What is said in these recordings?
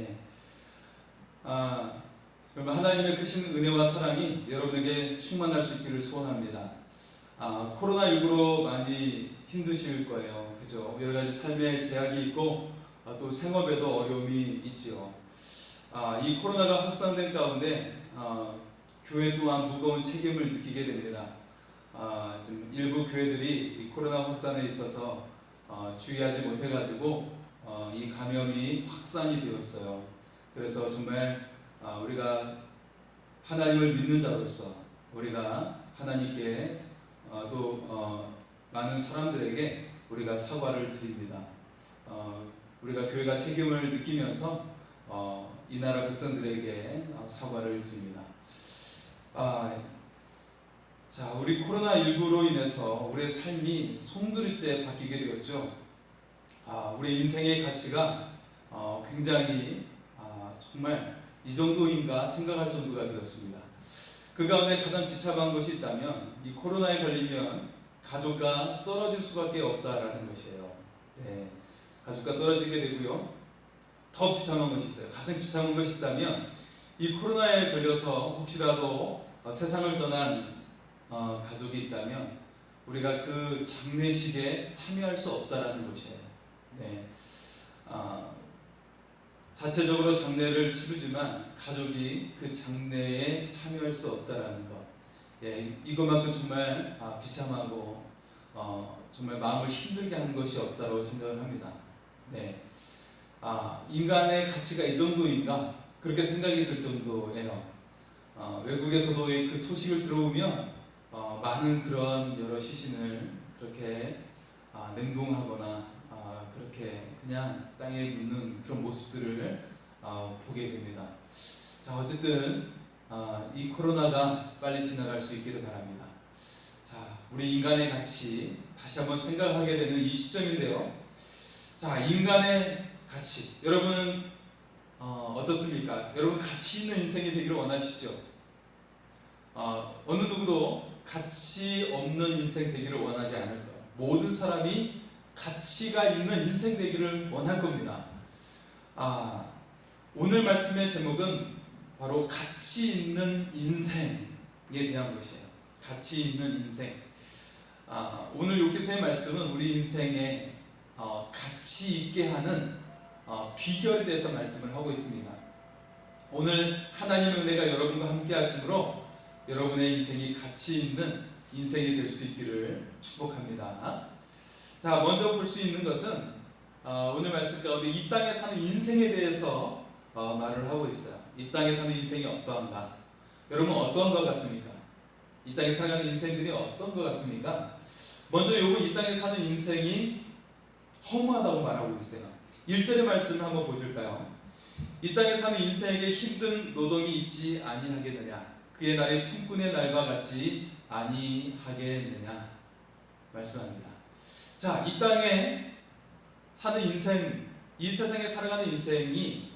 네. 정말 하나님의 크신 은혜와 사랑이 여러분에게 충만할 수 있기를 소원합니다. 코로나19로 많이 힘드실 거예요. 그죠? 여러 가지 삶의 제약이 있고 또 생업에도 어려움이 있지요. 이 코로나가 확산된 가운데 교회 또한 무거운 책임을 느끼게 됩니다. 좀 일부 교회들이 이 코로나 확산에 있어서 주의하지 못해가지고 이 감염이 확산이 되었어요. 그래서 정말 우리가 하나님을 믿는 자로서 우리가 하나님께 또 많은 사람들에게 우리가 사과를 드립니다. 우리가 교회가 책임을 느끼면서 이 나라 백성들에게 사과를 드립니다. 자, 우리 코로나19로 인해서 우리의 삶이 송두리째 바뀌게 되었죠. 우리의 인생의 가치가 굉장히 정말 이 정도인가 생각할 정도가 되었습니다. 그 가운데 가장 비참한 것이 있다면 이 코로나에 걸리면 가족과 떨어질 수밖에 없다라는 것이에요. 네, 가족과 떨어지게 되고요. 더 비참한 것이 있어요. 가장 비참한 것이 있다면 이 코로나에 걸려서 혹시라도 세상을 떠난 가족이 있다면 우리가 그 장례식에 참여할 수 없다라는 것이에요. 네, 자체적으로 장례를 치르지만 가족이 그 장례에 참여할 수 없다라는 것. 예, 이것만큼 정말 비참하고 정말 마음을 힘들게 하는 것이 없다고 생각을 합니다. 네, 인간의 가치가 이 정도인가 그렇게 생각이 들 정도예요. 외국에서도 그 소식을 들어오면 많은 그런 여러 시신을 그렇게 냉동하거나 그렇게 그냥 땅에 묻는 그런 모습들을 보게 됩니다. 자, 어쨌든 이 코로나가 빨리 지나갈 수 있기를 바랍니다. 자, 우리 인간의 가치 다시 한번 생각하게 되는 이 시점인데요. 자, 인간의 가치, 여러분은 어떻습니까? 여러분 가치 있는 인생이 되기를 원하시죠? 어느 누구도 가치 없는 인생 되기를 원하지 않을 거예요. 모든 사람이 가치가 있는 인생 되기를 원할 겁니다. 오늘 말씀의 제목은 바로 가치 있는 인생에 대한 것이에요. 가치 있는 인생. 오늘 욥기서의 말씀은 우리 인생에 가치 있게 하는 비결에 대해서 말씀을 하고 있습니다. 오늘 하나님의 은혜가 여러분과 함께 하심으로 여러분의 인생이 가치 있는 인생이 될 수 있기를 축복합니다. 자, 먼저 볼 수 있는 것은 오늘 말씀 가운데 이 땅에 사는 인생에 대해서 말을 하고 있어요. 이 땅에 사는 인생이 어떠한가? 여러분 어떤 것 같습니까? 이 땅에 살아가는 인생들이 어떤 것 같습니까? 먼저 욥은 이 땅에 사는 인생이 허무하다고 말하고 있어요. 1절의 말씀을 한번 보실까요? 이 땅에 사는 인생에게 힘든 노동이 있지 아니하겠느냐? 그의 날이 품꾼의 날과 같이 아니하겠느냐? 말씀합니다. 자, 이 땅에 사는 인생, 이 세상에 살아가는 인생이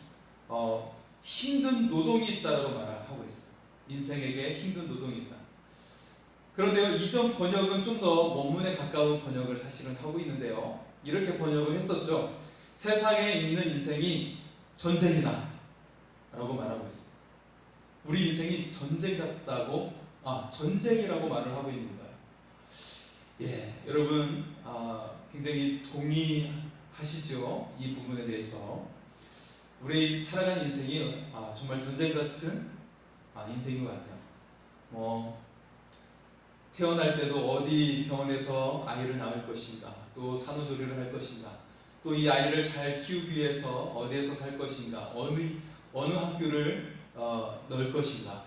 힘든 노동이 있다라고 말하고 있어요. 인생에게 힘든 노동이 있다. 그런데요, 이전 번역은 좀 더 원문에 가까운 번역을 사실은 하고 있는데요. 이렇게 번역을 했었죠. 세상에 있는 인생이 전쟁이다 라고 말하고 있습니다. 우리 인생이 전쟁 같다고, 전쟁이라고 말을 하고 있는 거예요. 예, 여러분 굉장히 동의하시죠? 이 부분에 대해서. 우리 살아가는 인생이 정말 전쟁 같은 인생인 것 같아요. 태어날 때도 어디 병원에서 아이를 낳을 것인가, 또 산후조리를 할 것인가, 또 이 아이를 잘 키우기 위해서 어디에서 살 것인가, 어느 학교를 넣을 것인가,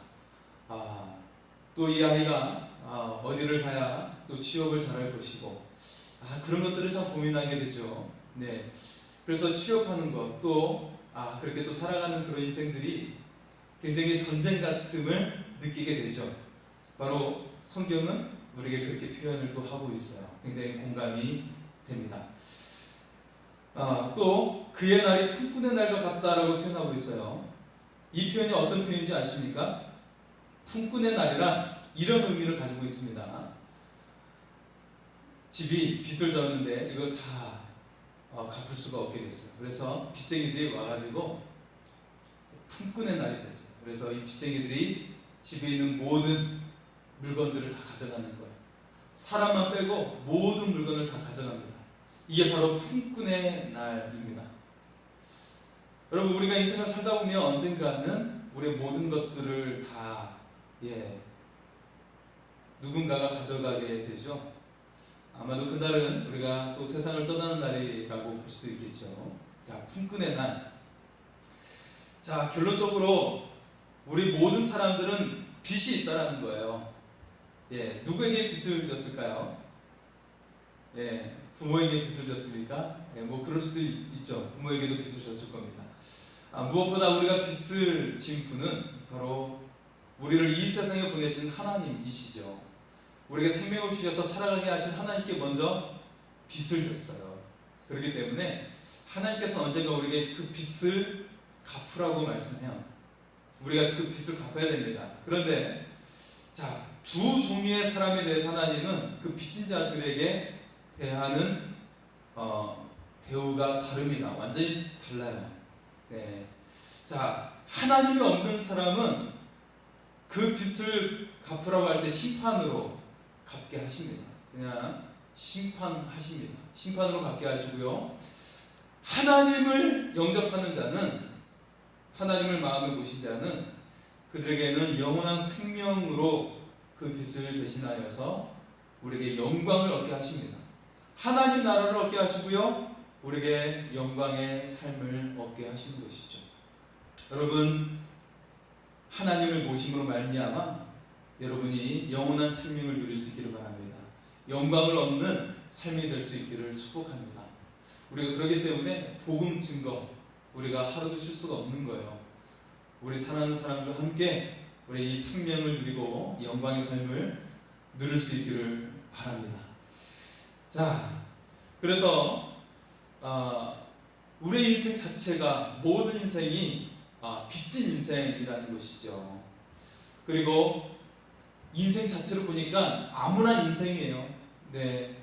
또 이 아이가 어디를 가야 또 취업을 잘할 것이고, 그런 것들을 참 고민하게 되죠. 네, 그래서 취업하는 것, 또 그렇게 또 살아가는 그런 인생들이 굉장히 전쟁 같음을 느끼게 되죠. 바로 성경은 우리에게 그렇게 표현을 또 하고 있어요. 굉장히 공감이 됩니다. 또 그의 날이 품꾼의 날과 같다라고 표현하고 있어요. 이 표현이 어떤 표현인지 아십니까? 품꾼의 날이란 이런 의미를 가지고 있습니다. 집이 빚을 졌는데 이거 다 갚을 수가 없게 됐어요. 그래서 빚쟁이들이 와가지고 품꾼의 날이 됐어요. 그래서 이 빚쟁이들이 집에 있는 모든 물건들을 다 가져가는 거예요. 사람만 빼고 모든 물건을 다 가져갑니다. 이게 바로 품꾼의 날입니다. 여러분, 우리가 인생을 살다 보면 언젠가는 우리의 모든 것들을 다 누군가가 가져가게 되죠. 아마도 그날은 우리가 또 세상을 떠나는 날이라고 볼 수도 있겠죠. 자, 품꾼의 날. 자, 결론적으로 우리 모든 사람들은 빚이 있다라는 거예요. 누구에게 빚을 졌을까요? 부모에게 빚을 졌습니까? 뭐 그럴 수도 있죠. 부모에게도 빚을 졌을 겁니다. 무엇보다 우리가 빚을 진 분은 바로 우리를 이 세상에 보내신 하나님이시죠. 우리에게 생명을 주셔서 살아가게 하신 하나님께 먼저 빚을 졌어요. 그렇기 때문에 하나님께서 언젠가 우리에게 그 빚을 갚으라고 말씀해요. 우리가 그 빚을 갚아야 됩니다. 그런데 두 종류의 사람에 대해서 하나님은 그 빚진 자들에게 대하는 대우가 다릅니다. 완전히 달라요. 하나님이 없는 사람은 그 빚을 갚으라고 할 때 심판으로 갚게 하십니다. 그냥 심판하십니다. 심판으로 갚게 하시고요. 하나님을 영접하는 자는, 하나님을 마음에 모신 자는 그들에게는 영원한 생명으로 그 빚을 대신하여서 우리에게 영광을 얻게 하십니다. 하나님 나라를 얻게 하시고요, 우리에게 영광의 삶을 얻게 하시는 것이죠. 여러분, 하나님을 모심으로 말미암아 여러분이 영원한 생명을 누릴 수 있기를 바랍니다. 영광을 얻는 삶이 될 수 있기를 축복합니다. 우리가 그러기 때문에 복음 증거, 우리가 하루도 쉴 수가 없는 거예요. 우리 사랑하는 사람들과 함께 우리 이 생명을 누리고 영광의 삶을 누릴 수 있기를 바랍니다. 그래서 우리의 인생 자체가, 모든 인생이 빚진 인생이라는 것이죠. 그리고 인생 자체를 보니까 암울한 인생이에요.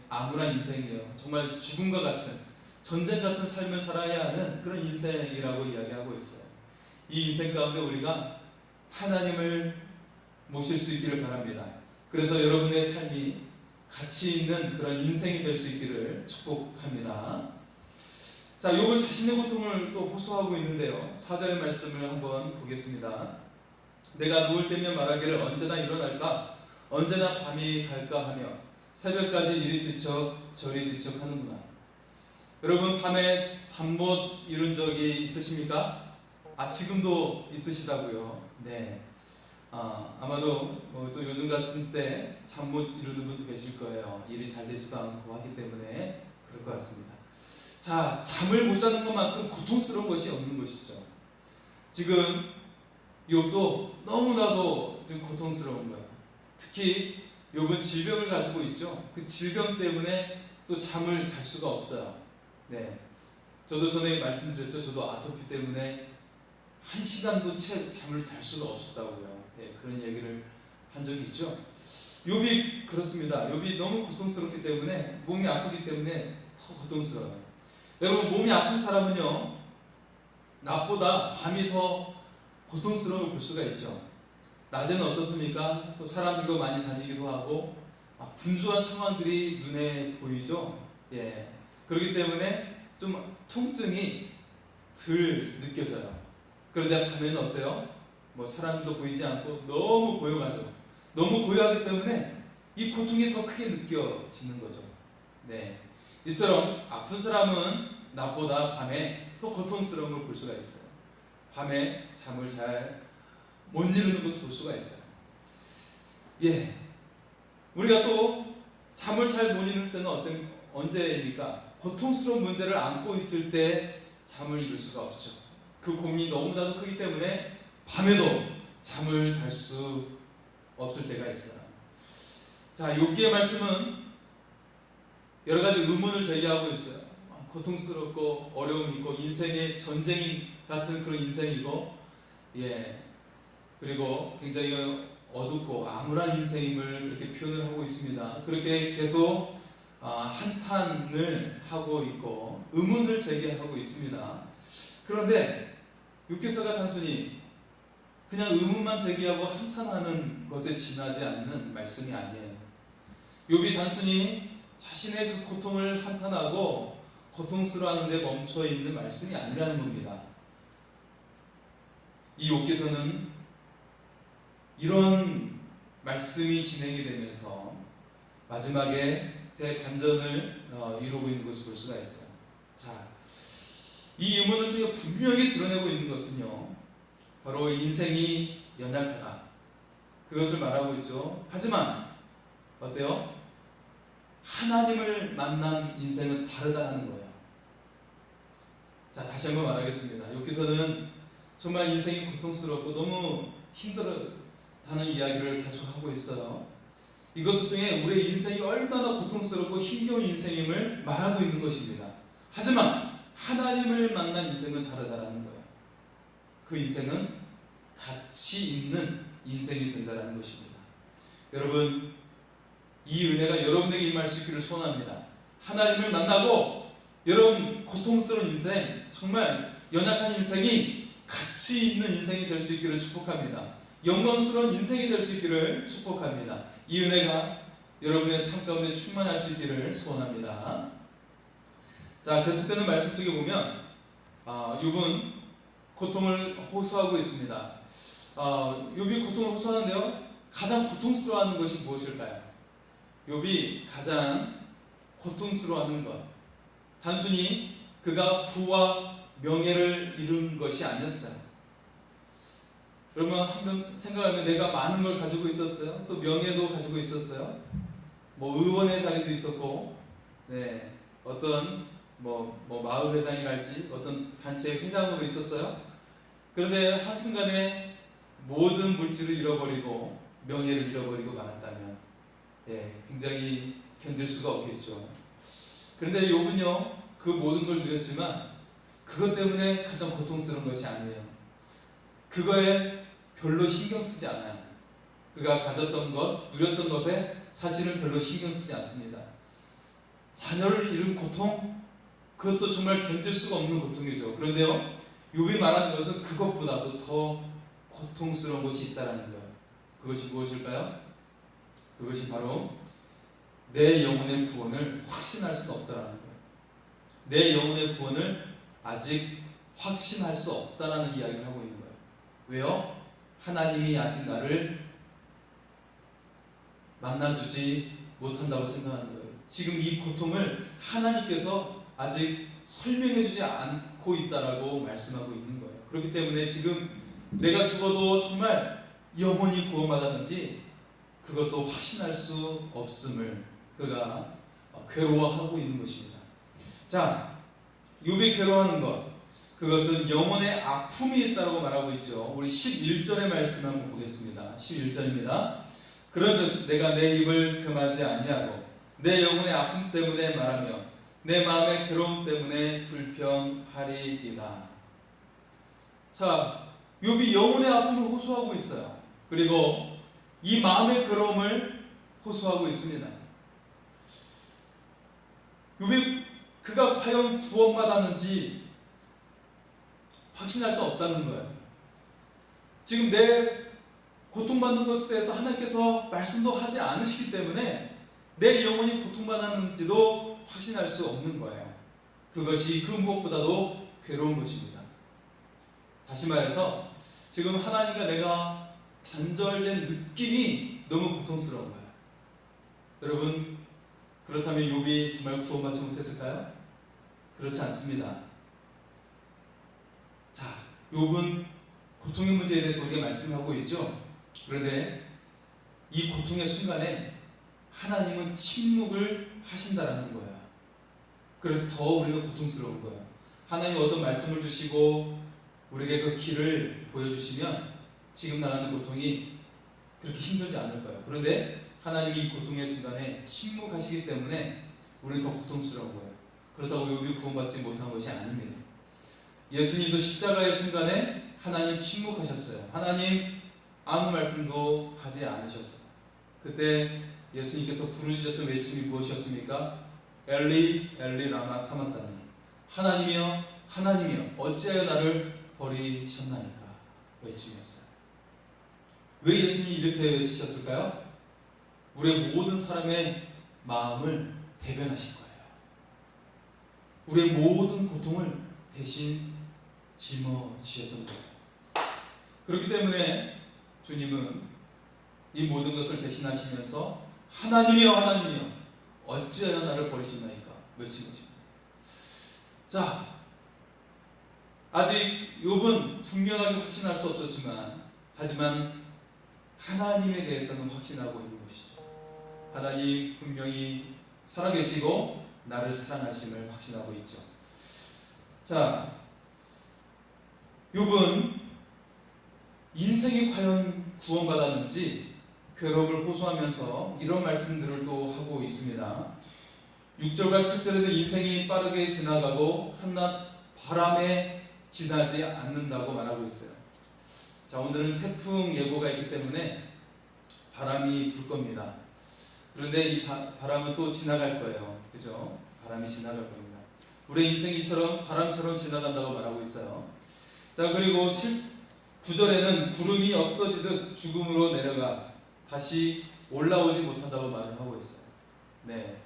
암울한 인생이에요. 정말 죽음과 같은, 전쟁 같은 삶을 살아야 하는 그런 인생이라고 이야기하고 있어요. 이 인생 가운데 우리가 하나님을 모실 수 있기를 바랍니다. 그래서 여러분의 삶이 가치 있는 그런 인생이 될 수 있기를 축복합니다. 욥은 자신의 고통을 또 호소하고 있는데요. 4절의 말씀을 한번 보겠습니다. 내가 누울 때면 말하기를 언제나 일어날까, 언제나 밤이 갈까 하며 새벽까지 이리 뒤척 저리 뒤척 하는구나. 여러분, 밤에 잠 못 이룬 적이 있으십니까? 지금도 있으시다고요. 아마도 또 요즘 같은 때 잠 못 이루는 분도 계실 거예요. 일이 잘 되지도 않고 하기 때문에 그럴 것 같습니다. 잠을 못 자는 것만큼 고통스러운 것이 없는 것이죠. 지금 욥도 너무나도 좀 고통스러운 거예요. 특히 욥은 질병을 가지고 있죠. 그 질병 때문에 또 잠을 잘 수가 없어요. 저도 전에 말씀드렸죠. 저도 아토피 때문에 1시간도 채 잠을 잘 수가 없었다고요. 그런 얘기를 한 적이 있죠. 욥이 그렇습니다. 욥이 너무 고통스럽기 때문에, 몸이 아프기 때문에 더 고통스러워요. 여러분, 몸이 아픈 사람은요, 낮보다 밤이 더 고통스러움을 볼 수가 있죠. 낮에는 어떻습니까? 또 사람들도 많이 다니기도 하고 분주한 상황들이 눈에 보이죠. 그렇기 때문에 좀 통증이 덜 느껴져요. 그런데 밤에는 어때요? 사람들도 보이지 않고 너무 고요하죠. 너무 고요하기 때문에 이 고통이 더 크게 느껴지는 거죠. 이처럼 아픈 사람은 낮보다 밤에 더 고통스러운 걸 볼 수가 있어요. 밤에 잠을 잘 못 이루는 것을 볼 수가 있어요. 우리가 또 잠을 잘 못 이루는 때는 언제입니까? 고통스러운 문제를 안고 있을 때 잠을 이룰 수가 없죠. 그 고민이 너무나도 크기 때문에 밤에도 잠을 잘 수 없을 때가 있어요. 욥기의 말씀은 여러 가지 의문을 제기하고 있어요. 고통스럽고 어려움이 있고 인생의 전쟁이 같은 그런 인생이고, 그리고 굉장히 어둡고 암울한 인생임을 그렇게 표현을 하고 있습니다. 그렇게 계속 한탄을 하고 있고 의문을 제기하고 있습니다. 그런데 욥기서가 단순히 그냥 의문만 제기하고 한탄하는 것에 지나지 않는 말씀이 아니에요. 욥이 단순히 자신의 그 고통을 한탄하고 고통스러워하는 데 멈춰 있는 말씀이 아니라는 겁니다. 이 욥기서는 이런 말씀이 진행이 되면서 마지막에 대반전을 이루고 있는 것을 볼 수가 있어요. 자, 이 유문을 통해 분명히 드러내고 있는 것은요, 바로 인생이 연약하다, 그것을 말하고 있죠. 하지만 어때요? 하나님을 만난 인생은 다르다는 거예요. 자, 다시 한번 말하겠습니다. 여기서는 정말 인생이 고통스럽고 너무 힘들어하는 이야기를 계속하고 있어요. 이것을 통해 우리의 인생이 얼마나 고통스럽고 힘겨운 인생임을 말하고 있는 것입니다. 하지만 하나님을 만난 인생은 다르다라는 거예요. 그 인생은 가치 있는 인생이 된다는 것입니다. 여러분, 이 은혜가 여러분에게 임할 수 있기를 소원합니다. 하나님을 만나고 여러분 고통스러운 인생, 정말 연약한 인생이 가치 있는 인생이 될 수 있기를 축복합니다. 영광스러운 인생이 될 수 있기를 축복합니다. 이 은혜가 여러분의 삶 가운데 충만할 수 있기를 소원합니다. 자, 계속되는 말씀 속에 보면 욥은 고통을 호소하고 있습니다. 욥이 고통을 호소하는데요, 가장 고통스러워하는 것이 무엇일까요? 욥이 가장 고통스러워하는 것, 단순히 그가 부와 명예를 이룬 것이 아니었어요. 그러면 한번 생각하면 내가 많은 걸 가지고 있었어요. 또 명예도 가지고 있었어요. 뭐 의원의 자리도 있었고, 네, 어떤 뭐 마을 회장이랄지 어떤 단체의 회장으로 있었어요. 그런데 한순간에 모든 물질을 잃어버리고 명예를 잃어버리고 말았다면, 예, 굉장히 견딜 수가 없겠죠. 그런데 욥은요, 그 모든 걸 누렸지만 그것 때문에 가장 고통스러운 것이 아니에요. 그거에 별로 신경 쓰지 않아요. 그가 가졌던 것, 누렸던 것에 사실은 별로 신경 쓰지 않습니다. 자녀를 잃은 고통, 그것도 정말 견딜 수가 없는 고통이죠. 그런데요, 욥이 말하는 것은 그것보다도 더 고통스러운 것이 있다는 거예요. 그것이 무엇일까요? 그것이 바로 내 영혼의 구원을 확신할 수가 없다는 거예요. 내 영혼의 구원을 아직 확신할 수 없다는 이야기를 하고 있는 거예요. 왜요? 하나님이 아직 나를 만나주지 못한다고 생각하는 거예요. 지금 이 고통을 하나님께서 아직 설명해주지 않고 있다라고 말씀하고 있는 거예요. 그렇기 때문에 지금 내가 죽어도 정말 영원히 구원받았는지 그것도 확신할 수 없음을 그가 괴로워하고 있는 것입니다. 자, 욥이 괴로워하는 것, 그것은 영혼의 아픔이 있다고 말하고 있죠. 우리 11절의 말씀 한번 보겠습니다. 11절입니다. 그런즉 내가 내 입을 금하지 아니하고 내 영혼의 아픔 때문에 말하며 내 마음의 괴로움 때문에 불평하리이다. 자, 욥이 영혼의 아픔을 호소하고 있어요. 그리고 이 마음의 괴로움을 호소하고 있습니다. 욥이 그가 과연 구원받았는지 확신할 수 없다는 거예요. 지금 내 고통받는 것에 대해서 하나님께서 말씀도 하지 않으시기 때문에 내 영혼이 고통받았는지도 확신할 수 없는 거예요. 그것이 그 무엇보다도 괴로운 것입니다. 다시 말해서 지금 하나님과 내가 단절된 느낌이 너무 고통스러운 거예요. 여러분, 그렇다면 욥이 정말 구원받지 못했을까요? 그렇지 않습니다. 자, 욥은 고통의 문제에 대해서 우리가 말씀하고 있죠. 그런데 이 고통의 순간에 하나님은 침묵을 하신다라는 거예요. 그래서 더 우리는 고통스러운 거예요. 하나님 어떤 말씀을 주시고 우리에게 그 길을 보여주시면 지금 나가는 고통이 그렇게 힘들지 않을 거예요. 그런데 하나님이 이 고통의 순간에 침묵하시기 때문에 우리는 더 고통스러운 거예요. 그렇다고 욥이 구원받지 못한 것이 아닙니다. 예수님도 십자가의 순간에 하나님 침묵하셨어요. 하나님 아무 말씀도 하지 않으셨어요. 그때 예수님께서 부르짖었던 외침이 무엇이었습니까? 엘리 엘리 라마 사만다니, 하나님이여 하나님이여 어찌하여 나를 버리셨나이까 외침이었어요. 왜 예수님이 이렇게 외치셨을까요? 우리의 모든 사람의 마음을 대변하신 거예요. 우리의 모든 고통을 대신 짊어지셨던 거예요. 그렇기 때문에 주님은 이 모든 것을 대신하시면서 하나님이여 하나님이여 어찌하여 나를 버리셨나이까 외친 것입니다. 자, 아직 욥은 분명하게 확신할 수 없었지만 하지만 하나님에 대해서는 확신하고 있는 것이죠. 하나님 분명히 살아계시고 나를 사랑하심을 확신하고 있죠. 자, 욥은 인생이 과연 구원받았는지 괴로움을 호소하면서 이런 말씀들을 또 하고 있습니다. 6절과 7절에는 인생이 빠르게 지나가고 한낱 바람에 지나지 않는다고 말하고 있어요. 자, 오늘은 태풍 예보가 있기 때문에 바람이 불 겁니다. 그런데 이 바람은 또 지나갈 거예요. 그죠? 바람이 지나갈 겁니다. 우리 인생이 이처럼 바람처럼 지나간다고 말하고 있어요. 자, 그리고 9절에는 구름이 없어지듯 죽음으로 내려가 다시 올라오지 못한다고 말을 하고 있어요. 네.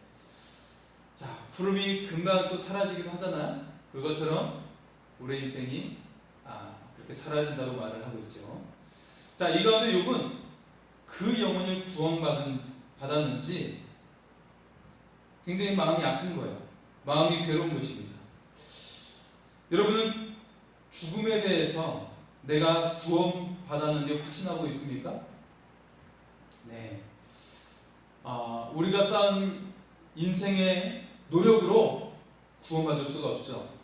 자, 구름이 금방 또 사라지기도 하잖아요. 그것처럼 우리 인생이 그렇게 사라진다고 말을 하고 있죠. 자, 이 가운데 욥은 그 영혼을 구원받았는지 굉장히 마음이 아픈 거예요. 마음이 괴로운 것입니다. 여러분은 죽음에 대해서 내가 구원받았는지 확신하고 있습니까? 네. 우리가 쌓은 인생의 노력으로 구원받을 수가 없죠.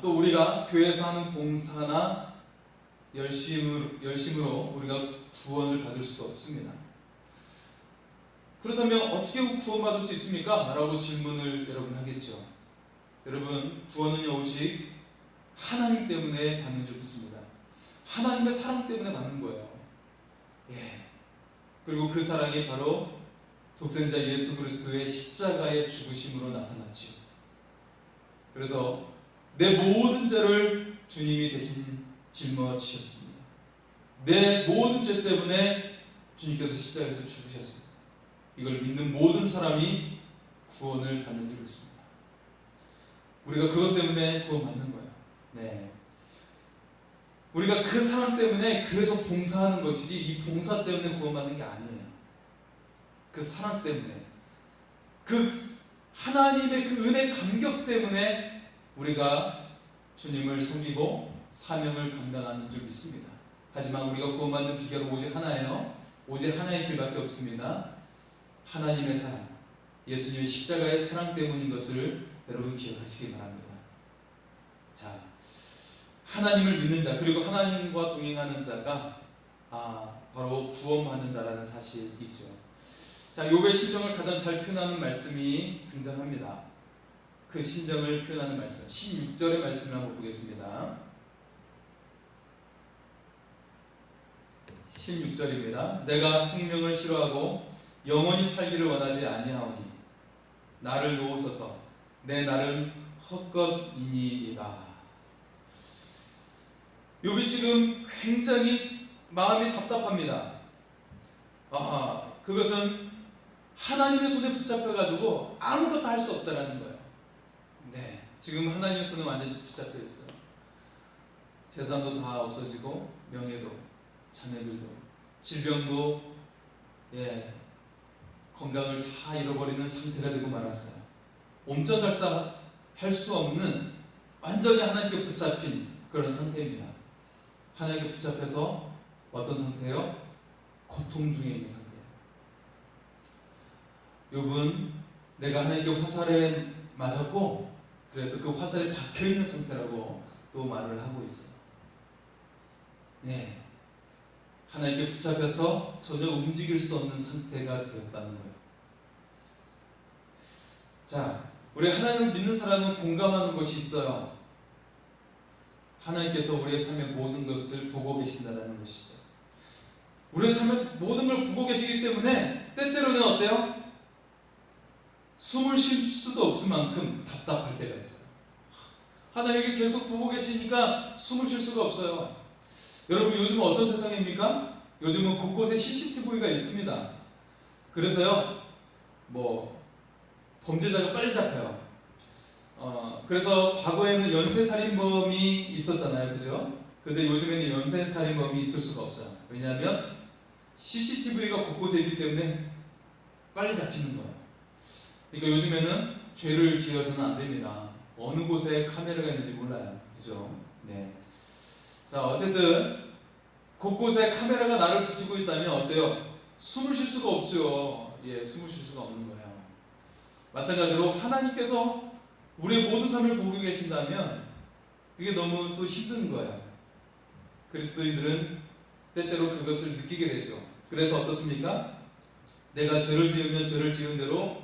또 우리가 교회에서 하는 봉사나 열심으로 우리가 구원을 받을 수가 없습니다. 그렇다면 어떻게 구원받을 수 있습니까? 라고 질문을 여러분 하겠죠. 여러분, 구원은 오직 하나님 때문에 받는 줄 믿습니다. 하나님의 사랑 때문에 받는 거예요. 예. 그리고 그 사랑이 바로 독생자 예수 그리스도의 십자가의 죽으심으로 나타났죠. 그래서 내 모든 죄를 주님이 대신 짊어지셨습니다. 내 모든 죄 때문에 주님께서 십자가에서 죽으셨습니다. 이걸 믿는 모든 사람이 구원을 받는 줄 믿습니다. 우리가 그것 때문에 구원받는 거예요. 네. 우리가 그 사랑 때문에 교회에서 봉사하는 것이지 이 봉사 때문에 구원받는 게 아니에요. 그 사랑 때문에, 그 하나님의 그 은혜 감격 때문에 우리가 주님을 섬기고 사명을 감당하는 줄 믿습니다. 하지만 우리가 구원받는 비결은 오직 하나예요. 오직 하나의 길밖에 없습니다. 하나님의 사랑, 예수님의 십자가의 사랑 때문인 것을 여러분 기억하시기 바랍니다. 자, 하나님을 믿는 자, 그리고 하나님과 동행하는 자가 바로 구원받는다라는 사실이죠. 자, 욥의 심정을 가장 잘 표현하는 말씀이 등장합니다. 그 심정을 표현하는 말씀, 16절의 말씀을 한번 보겠습니다. 16절입니다. 내가 생명을 싫어하고 영원히 살기를 원하지 아니하오니 나를 놓으소서 내 날은 헛것이니이다. 욥이 지금 굉장히 마음이 답답합니다. 그것은 하나님의 손에 붙잡혀가지고 아무것도 할 수 없다라는 거예요. 네, 지금 하나님의 손에 완전히 붙잡혀 있어요. 재산도 다 없어지고 명예도, 자녀들도, 질병도, 건강을 다 잃어버리는 상태가 되고 말았어요. 옴짝달싹 할 수 없는 완전히 하나님께 붙잡힌 그런 상태입니다. 하나님께 붙잡혀서 어떤 상태예요? 고통 중에 있는 상태예요. 욥은 내가 하나님께 화살에 맞았고 그래서 그 화살에 박혀있는 상태라고 또 말을 하고 있어요. 네, 하나님께 붙잡혀서 전혀 움직일 수 없는 상태가 되었다는 거예요. 자, 우리 하나님을 믿는 사람은 공감하는 것이 있어요. 하나님께서 우리의 삶의 모든 것을 보고 계신다는 것이죠. 우리의 삶의 모든 걸 보고 계시기 때문에 때때로는 어때요? 숨을 쉴 수도 없을 만큼 답답할 때가 있어요. 하나님께 계속 보고 계시니까 숨을 쉴 수가 없어요. 여러분, 요즘 어떤 세상입니까? 요즘은 곳곳에 CCTV가 있습니다. 그래서요, 뭐 범죄자가 빨리 잡혀요. 그래서 과거에는 연쇄살인범이 있었잖아요, 그죠? 그런데 요즘에는 연쇄살인범이 있을 수가 없어요. 왜냐하면 CCTV가 곳곳에 있기 때문에 빨리 잡히는 거예요. 그러니까 요즘에는 죄를 지어서는 안 됩니다. 어느 곳에 카메라가 있는지 몰라요, 그죠? 네. 자, 어쨌든 곳곳에 카메라가 나를 비추고 있다면 어때요? 숨을 쉴 수가 없죠. 예, 숨을 쉴 수가 없는 거예요. 마찬가지로 하나님께서 우리의 모든 삶을 보고 계신다면 그게 너무 또 힘든 거예요. 그리스도인들은 때때로 그것을 느끼게 되죠. 그래서 어떻습니까? 내가 죄를 지으면 죄를 지은 대로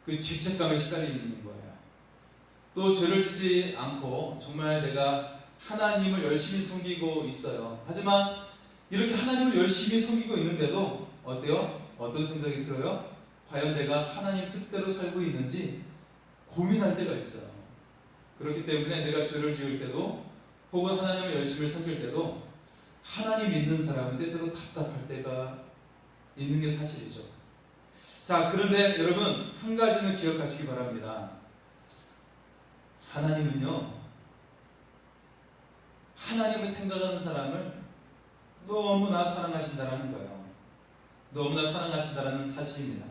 그 죄책감에 시달리는 거예요. 또 죄를 짓지 않고 정말 내가 하나님을 열심히 섬기고 있어요. 하지만 이렇게 하나님을 열심히 섬기고 있는데도 어때요? 어떤 생각이 들어요? 과연 내가 하나님 뜻대로 살고 있는지 고민할 때가 있어요. 그렇기 때문에 내가 죄를 지을 때도 혹은 하나님을 열심히 섬길 때도 하나님 믿는 사람은 때때로 답답할 때가 있는 게 사실이죠. 자, 그런데 여러분 한 가지는 기억하시기 바랍니다. 하나님은요, 하나님을 생각하는 사람을 너무나 사랑하신다라는 거예요. 너무나 사랑하신다라는 사실입니다.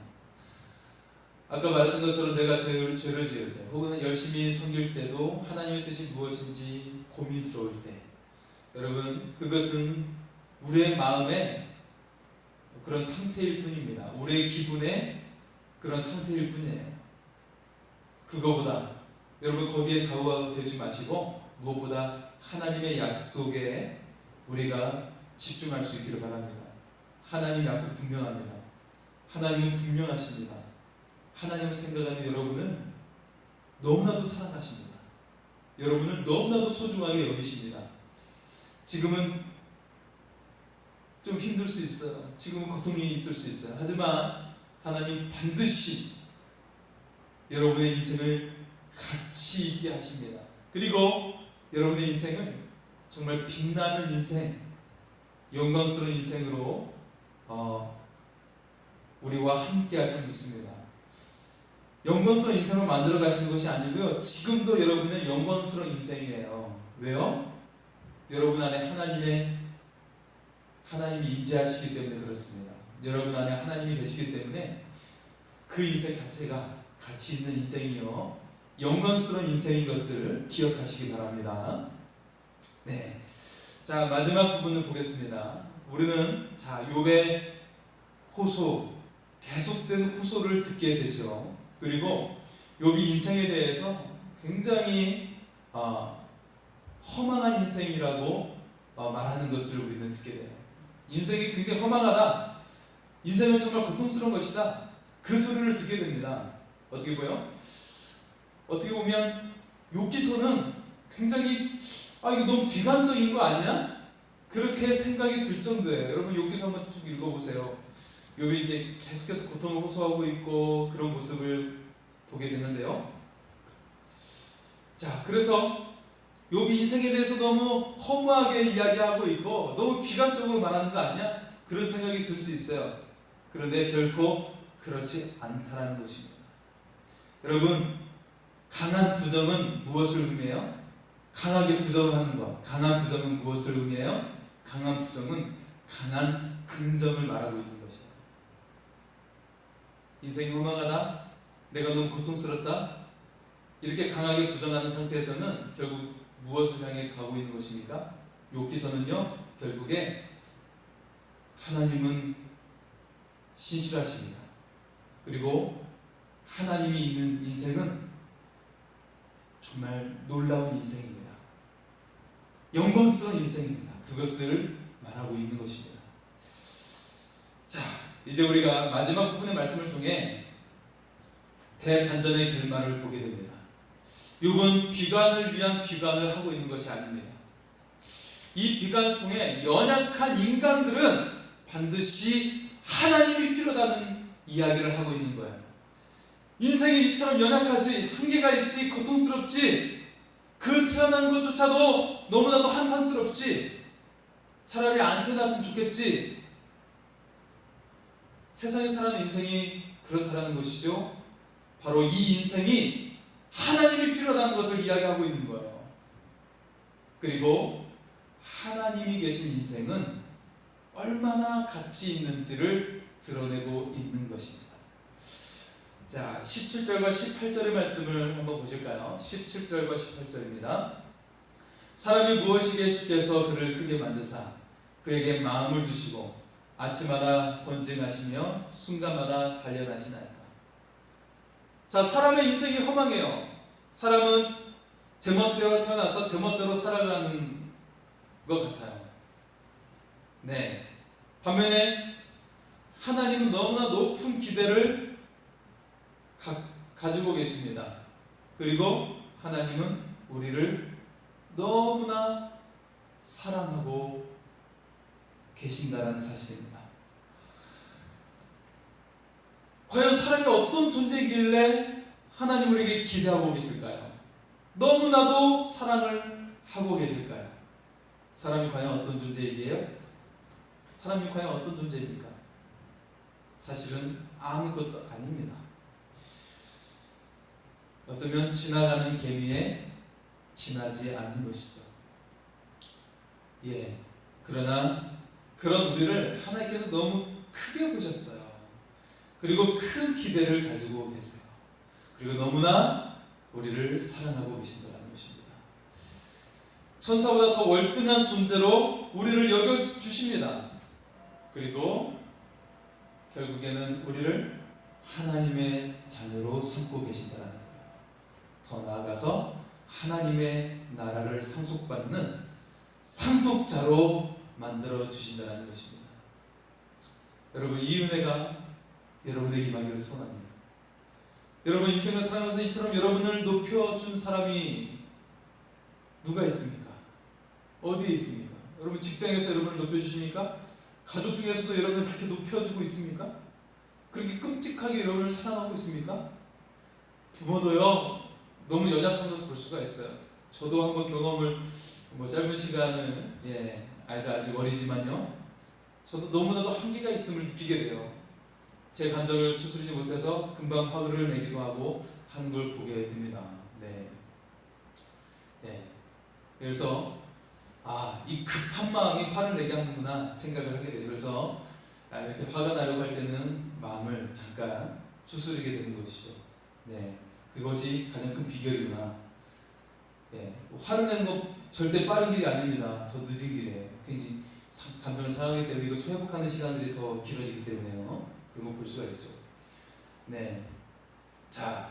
아까 말했던 것처럼 내가 죄를 지을 때 혹은 열심히 섬길 때도 하나님의 뜻이 무엇인지 고민스러울 때, 여러분 그것은 우리의 마음의 그런 상태일 뿐입니다. 우리의 기분의 그런 상태일 뿐이에요. 그거보다 여러분 거기에 좌우되지 마시고 무엇보다 하나님의 약속에 우리가 집중할 수 있기를 바랍니다. 하나님 약속 분명합니다. 하나님은 분명하십니다. 하나님을 생각하는 여러분을 너무나도 사랑하십니다. 여러분을 너무나도 소중하게 여기십니다. 지금은 좀 힘들 수 있어요. 지금은 고통이 있을 수 있어요. 하지만 하나님 반드시 여러분의 인생을 가치 있게 하십니다. 그리고 여러분의 인생을 정말 빛나는 인생, 영광스러운 인생으로 우리와 함께 하시는 믿습니다. 영광스러운 인생을 만들어 가시는 것이 아니고요, 지금도 여러분의 영광스러운 인생이에요. 왜요? 여러분 안에 하나님이 임재하시기 때문에 그렇습니다. 여러분 안에 하나님이 계시기 때문에 그 인생 자체가 가치 있는 인생이요, 영광스러운 인생인 것을 기억하시기 바랍니다. 네, 자 마지막 부분을 보겠습니다. 우리는 욥의 호소, 계속된 호소를 듣게 되죠. 그리고 욥이 인생에 대해서 굉장히 허망한 인생이라고 말하는 것을 우리는 듣게 돼요. 인생이 굉장히 허망하다, 인생은 정말 고통스러운 것이다, 그 소리를 듣게 됩니다. 어떻게 보면 욥기서는 굉장히 이거 너무 비관적인 거 아니야? 그렇게 생각이 들 정도예요. 여러분 욥기서 한번 쭉 읽어보세요. 욥이 이제 계속해서 고통을 호소하고 있고 그런 모습을 보게 되는데요. 자, 그래서 욥이 인생에 대해서 너무 허무하게 이야기하고 있고 너무 비관적으로 말하는 거 아니야? 그런 생각이 들 수 있어요. 그런데 결코 그렇지 않다라는 것입니다. 여러분, 강한 부정은 무엇을 의미해요? 강하게 부정을 하는 것. 강한 부정은 무엇을 의미해요? 강한 부정은 강한 긍정을 말하고 있는 것이에요. 인생이 허망하다, 내가 너무 고통스럽다, 이렇게 강하게 부정하는 상태에서는 결국 무엇을 향해 가고 있는 것입니까? 욥기서는요, 결국에 하나님은 신실하십니다. 그리고 하나님이 있는 인생은 정말 놀라운 인생입니다. 영광스러운 인생입니다. 그것을 말하고 있는 것입니다. 자, 이제 우리가 마지막 부분의 말씀을 통해 대반전의 결말을 보게 됩니다. 욥은 비관을 위한 비관을 하고 있는 것이 아닙니다. 이 비관을 통해 연약한 인간들은 반드시 하나님이 필요하다는 이야기를 하고 있는 거예요. 인생이 이처럼 연약하지, 한계가 있지, 고통스럽지, 그 태어난 것조차도 너무나도 한탄스럽지, 차라리 안 태어났으면 좋겠지, 세상에 살아가는 인생이 그렇다라는 것이죠. 바로 이 인생이 하나님이 필요하다는 것을 이야기하고 있는 거예요. 그리고 하나님이 계신 인생은 얼마나 가치 있는지를 드러내고 있는 것입니다. 자, 17절과 18절의 말씀을 한번 보실까요? 17절과 18절입니다. 사람이 무엇이기에 주께서 그를 크게 만드사 그에게 마음을 주시고 아침마다 번증하시며 순간마다 단련하시나이까. 자, 사람의 인생이 허망해요. 사람은 제멋대로 태어나서 제멋대로 살아가는 것 같아요. 네. 반면에 하나님은 너무나 높은 기대를 가지고 계십니다. 그리고 하나님은 우리를 너무나 사랑하고 계신다는 사실입니다. 과연 사람이 어떤 존재이길래 하나님 우리에게 기대하고 계실까요? 너무나도 사랑을 하고 계실까요? 사람이 과연 어떤 존재이기에요? 사람이 과연 어떤 존재입니까? 사실은 아무것도 아닙니다. 어쩌면 지나가는 개미에 지나지 않는 것이죠. 예. 그러나 그런 우리를 하나님께서 너무 크게 보셨어요. 그리고 큰 기대를 가지고 계세요. 그리고 너무나 우리를 사랑하고 계신다는 것입니다. 천사보다 더 월등한 존재로 우리를 여겨주십니다. 그리고 결국에는 우리를 하나님의 자녀로 삼고 계신다는 거예요. 더 나아가서 하나님의 나라를 상속받는 상속자로 만들어 주신다는 것입니다. 여러분, 이 은혜가 여러분에게 임하기를 소원합니다. 여러분, 인생을 살아가면서 이처럼 여러분을 높여준 사람이 누가 있습니까? 어디에 있습니까? 여러분, 직장에서 여러분을 높여주십니까? 가족 중에서도 여러분을 그렇게 높여주고 있습니까? 그렇게 끔찍하게 여러분을 사랑하고 있습니까? 부모도요, 너무 연약한 것을 볼 수가 있어요. 저도 한번 경험을, 짧은 시간을, 아이들 아직 어리지만요, 저도 너무나도 한계가 있음을 느끼게 돼요. 제 감정을 추스르지 못해서 금방 화를 내기도 하고 하는 걸 보게 됩니다. 그래서 이 급한 마음이 화를 내게 하는구나 생각을 하게 되죠. 그래서 이렇게 화가 나려고 할 때는 마음을 잠깐 추스르게 되는 것이죠. 그것이 가장 큰 비결이구나. 화를 내는 것 절대 빠른 길이 아닙니다. 더 늦은 길이에요. 굉장히 감정을 상하게 되고 이것을 회복하는 시간들이 더 길어지기 때문에요. 그런 걸 볼 수가 있죠. 자,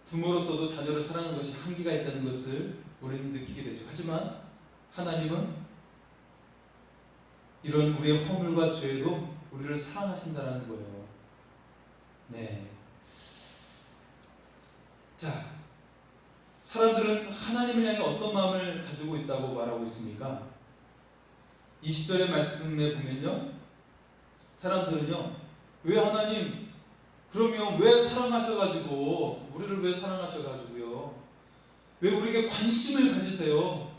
부모로서도 자녀를 사랑하는 것이 한계가 있다는 것을 우리는 느끼게 되죠. 하지만 하나님은 이런 우리의 허물과 죄에도 우리를 사랑하신다는 거예요. 자, 사람들은 하나님을 향해 어떤 마음을 가지고 있다고 말하고 있습니까? 20절의 말씀에 보면요, 사람들은요, 왜 하나님, 그러면 왜 사랑하셔가지고, 우리를 왜 사랑하셔가지고요, 왜 우리에게 관심을 가지세요?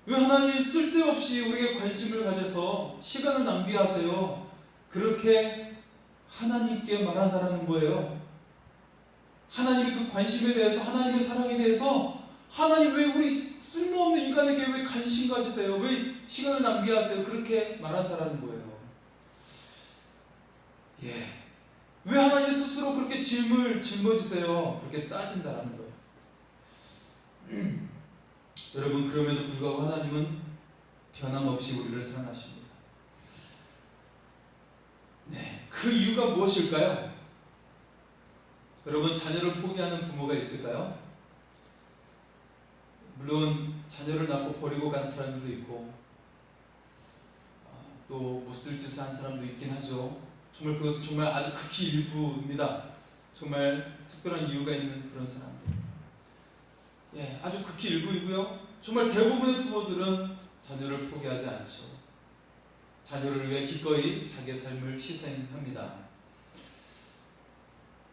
왜 하나님 쓸데없이 우리에게 관심을 가져서 시간을 낭비하세요? 그렇게 하나님께 말한다라는 거예요. 하나님의 그 관심에 대해서, 하나님의 사랑에 대해서, 하나님 왜 우리 쓸모없는 인간에게 왜 관심 가지세요? 왜 시간을 낭비하세요? 그렇게 말한다라는 거예요. 왜 하나님 스스로 그렇게 짊어지세요? 그렇게 따진다라는 거예요. 여러분, 그럼에도 불구하고 하나님은 변함없이 우리를 사랑하십니다. 그 이유가 무엇일까요? 여러분, 자녀를 포기하는 부모가 있을까요? 물론 자녀를 낳고 버리고 간 사람들도 있고 또 못쓸 짓을 한 사람도 있긴 하죠. 정말 그것은 정말 아주 극히 일부입니다. 정말 특별한 이유가 있는 그런 사람들, 아주 극히 일부이고요. 정말 대부분의 부모들은 자녀를 포기하지 않죠. 자녀를 위해 기꺼이 자기의 삶을 희생합니다.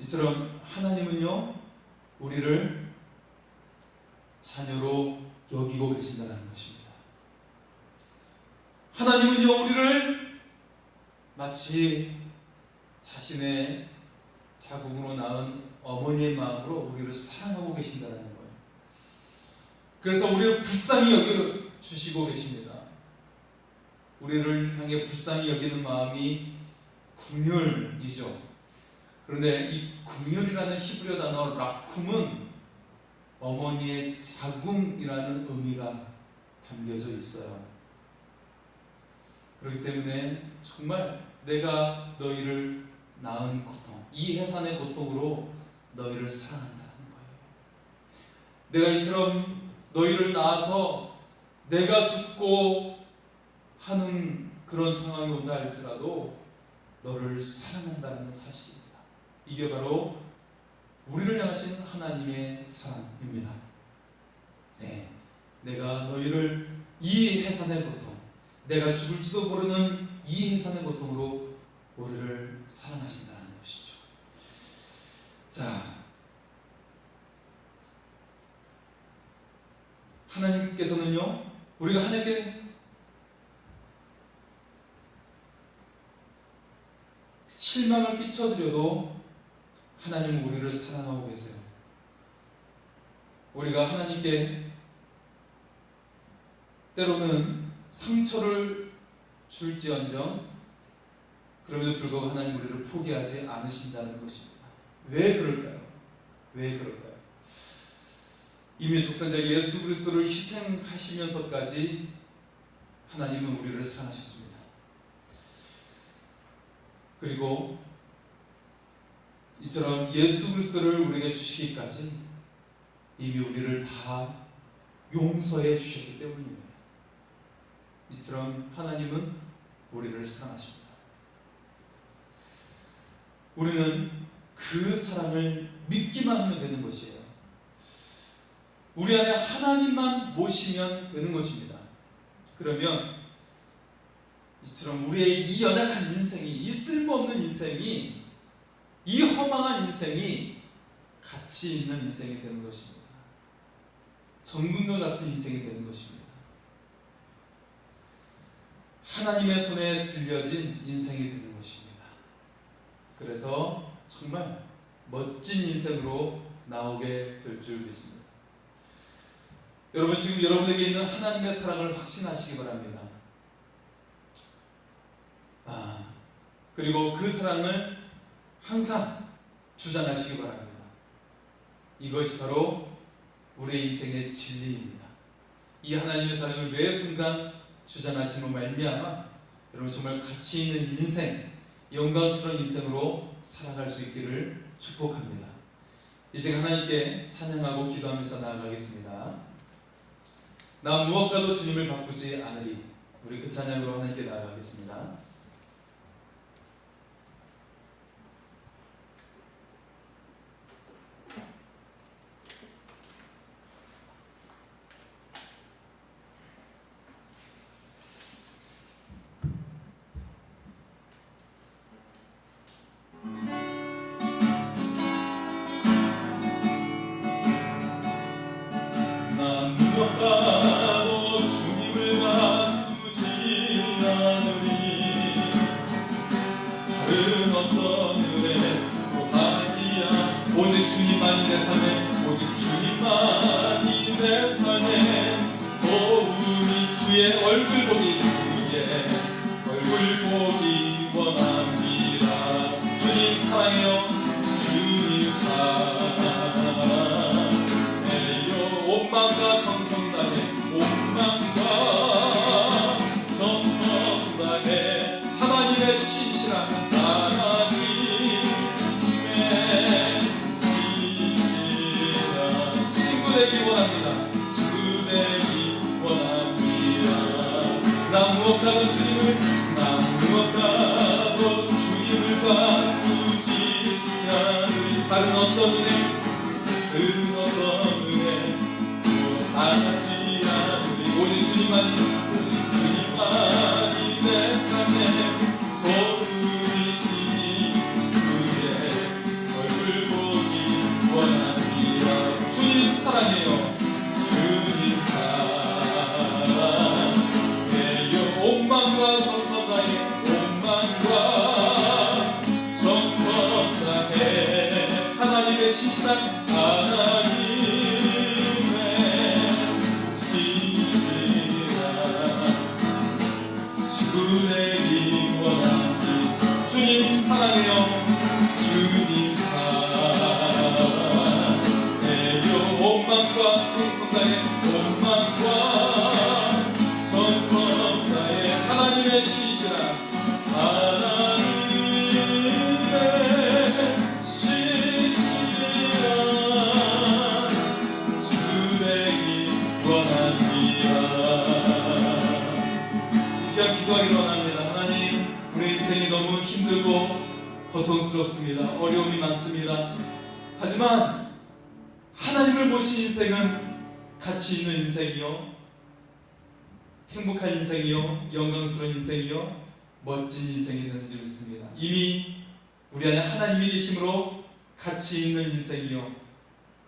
이처럼 하나님은요, 우리를 자녀로 여기고 계신다는 것입니다. 하나님은요, 우리를 마치 자신의 자궁으로 낳은 어머니의 마음으로 우리를 사랑하고 계신다는 거예요. 그래서 우리를 불쌍히 여겨주시고 계십니다. 우리를 향해 불쌍히 여기는 마음이 긍휼이죠. 그런데 이 긍휼이라는 히브리어 단어 라쿰은 어머니의 자궁이라는 의미가 담겨져 있어요. 그렇기 때문에 정말 내가 너희를 낳은 고통, 이 해산의 고통으로 너희를 사랑한다는 거예요. 내가 이처럼 너희를 낳아서 내가 죽고 하는 그런 상황이 온다 할지라도 너를 사랑한다는 사실입니다. 이게 바로 우리를 향하신 하나님의 사랑입니다. 네, 내가 너희를 이 해산의 고통, 내가 죽을지도 모르는 이 해산의 고통으로 우리를 사랑하신다는 것이죠. 자, 하나님께서는요, 우리가 하나님께 실망을 끼쳐드려도 하나님은 우리를 사랑하고 계세요. 우리가 하나님께 때로는 상처를 줄지언정 그럼에도 불구하고 하나님 우리를 포기하지 않으신다는 것입니다. 왜 그럴까요? 왜 그럴까요? 이미 독생자 예수 그리스도를 희생하시면서까지 하나님은 우리를 사랑하셨습니다. 그리고 이처럼 예수 그리스도를 우리에게 주시기까지 이미 우리를 다 용서해 주셨기 때문입니다. 이처럼 하나님은 우리를 사랑하십니다. 우리는 그 사랑을 믿기만 하면 되는 것이에요. 우리 안에 하나님만 모시면 되는 것입니다. 그러면 이처럼 우리의 이 연약한 인생이, 이 쓸모없는 인생이, 이 허망한 인생이 가치 있는 인생이 되는 것입니다. 정금과 같은 인생이 되는 것입니다. 하나님의 손에 들려진 인생이 되는 것입니다. 그래서 정말 멋진 인생으로 나오게 될 줄 믿습니다. 여러분, 지금 여러분에게 있는 하나님의 사랑을 확신하시기 바랍니다. 그리고 그 사랑을 항상 주장하시기 바랍니다. 이것이 바로 우리의 인생의 진리입니다. 이 하나님의 사랑을 매 순간 주장하심으로 말미암아 여러분 정말 가치 있는 인생, 영광스러운 인생으로 살아갈 수 있기를 축복합니다. 이제 하나님께 찬양하고 기도하면서 나아가겠습니다. 나 무엇과도 주님을 바꾸지 않으리. 우리 그 찬양으로 하나님께 나아가겠습니다. 무엇과도 주님을 바꾸지 않으리. 다른 어떤 은혜도 하지 않. 오직 주님만이 내 삶에, 오직 주님만이 내 삶에 도움이. 주의 얼굴 보기, 주의 얼굴 보기 원합니다. 주님 사랑해요, 주님 사랑해요. 온 마음과 정성 다해, 온 마음과 정성 다해 하나님의 신실한, 하나님의 신실한 친구 되기 원합니다. 친구 되기 원합니다. 나 무엇과도 주님을, 나 무엇과도 주님을 바꾸지 않으리. 다른 어떤 은혜, 다른 어떤 은혜 하지 않으리. 오직 주님만이, 오직 주님만이 내 삶에 도움이시니 주의 얼굴 보기 원합니다. 주님 사랑해요, 주님 사랑해요. 온 마음과 정성 다해, 온 하나님의 신실한 주 되기 원합니다. 이 시간 기도하기로 원합니다. 하나님, 우리 인생이 너무 힘들고 고통스럽습니다. 어려움이 많습니다. 하지만 하나님을 모신 인생은 가치 있는 인생이요, 행복한 인생이요, 영광스러운 인생이요, 멋진 인생이 되는 줄 믿습니다. 이미 우리 안에 하나님이 계심으로 가치 있는 인생이요,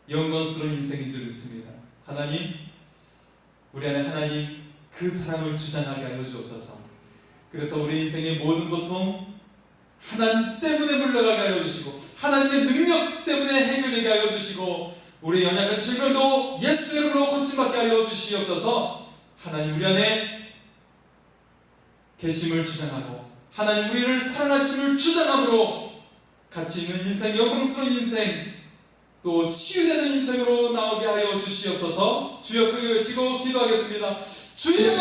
영광스러운 인생인 줄 믿습니다. 하나님, 우리 안에 하나님 그 사랑을 주장하게 하여 주옵소서. 그래서 우리 인생의 모든 고통 하나님 때문에 물러가게 하여 주시고, 하나님의 능력 때문에 해결되게 하여 주시고, 우리 연약한 질병도 예수의 이름으로 고침받게 하여 주시옵소서. 하나님 우리 안에 계심을 주장하고, 하나님 우리를 사랑하심을 주장함으로 가치 있는 인생, 영광스러운 인생, 또 치유되는 인생으로 나오게 하여 주시옵소서. 주여 크게 외치고 기도하겠습니다. 주여!